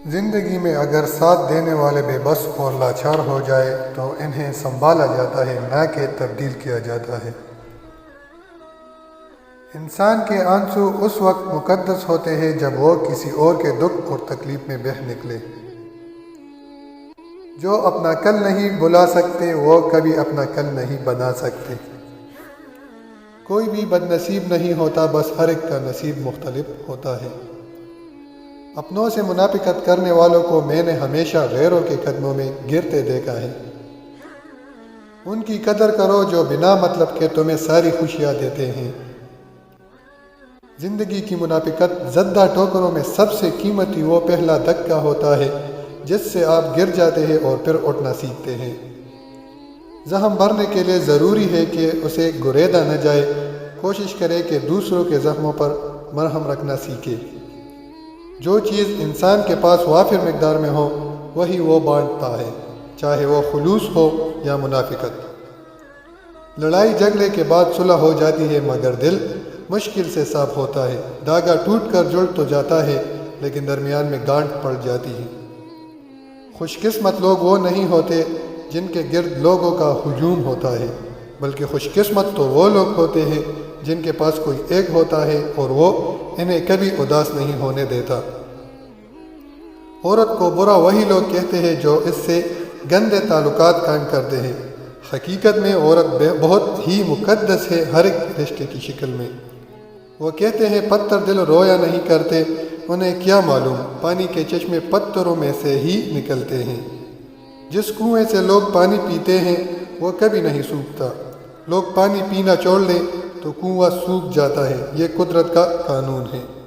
زندگی میں اگر ساتھ دینے والے بے بس اور لاچار ہو جائے تو انہیں سنبھالا جاتا ہے نہ کہ تبدیل کیا جاتا ہے۔ انسان کے آنسو اس وقت مقدس ہوتے ہیں جب وہ کسی اور کے دکھ اور تکلیف میں بہہ نکلے۔ جو اپنا کل نہیں بلا سکتے وہ کبھی اپنا کل نہیں بنا سکتے۔ کوئی بھی بد نصیب نہیں ہوتا، بس ہر ایک کا نصیب مختلف ہوتا ہے۔ اپنوں سے منافقت کرنے والوں کو میں نے ہمیشہ غیروں کے قدموں میں گرتے دیکھا ہے۔ ان کی قدر کرو جو بنا مطلب کے تمہیں ساری خوشیاں دیتے ہیں۔ زندگی کی منافقت زدہ ٹوکروں میں سب سے قیمتی وہ پہلا دھکا ہوتا ہے جس سے آپ گر جاتے ہیں اور پھر اٹھنا سیکھتے ہیں۔ زخم بھرنے کے لیے ضروری ہے کہ اسے گریدا نہ جائے۔ کوشش کرے کہ دوسروں کے زخموں پر مرہم رکھنا سیکھے۔ جو چیز انسان کے پاس وافر مقدار میں ہو وہی وہ بانٹتا ہے، چاہے وہ خلوص ہو یا منافقت۔ لڑائی جھگڑے کے بعد صلح ہو جاتی ہے مگر دل مشکل سے صاف ہوتا ہے۔ دھاگا ٹوٹ کر جڑ تو جاتا ہے لیکن درمیان میں گانٹھ پڑ جاتی ہے۔ خوش قسمت لوگ وہ نہیں ہوتے جن کے گرد لوگوں کا ہجوم ہوتا ہے، بلکہ خوش قسمت تو وہ لوگ ہوتے ہیں جن کے پاس کوئی ایک ہوتا ہے اور وہ انہیں کبھی اداس نہیں ہونے دیتا۔ عورت کو برا وہی لوگ کہتے ہیں جو اس سے گندے تعلقات قائم کرتے ہیں۔ حقیقت میں عورت بہت ہی مقدس ہے ہر ایک رشتے کی شکل میں۔ وہ کہتے ہیں پتھر دل رویا نہیں کرتے، انہیں کیا معلوم پانی کے چشمے پتھروں میں سے ہی نکلتے ہیں۔ جس کنویں سے لوگ پانی پیتے ہیں وہ کبھی نہیں سوکھتا۔ لوگ پانی پینا چھوڑ دیں تو کنواں سوکھ جاتا ہے، یہ قدرت کا قانون ہے۔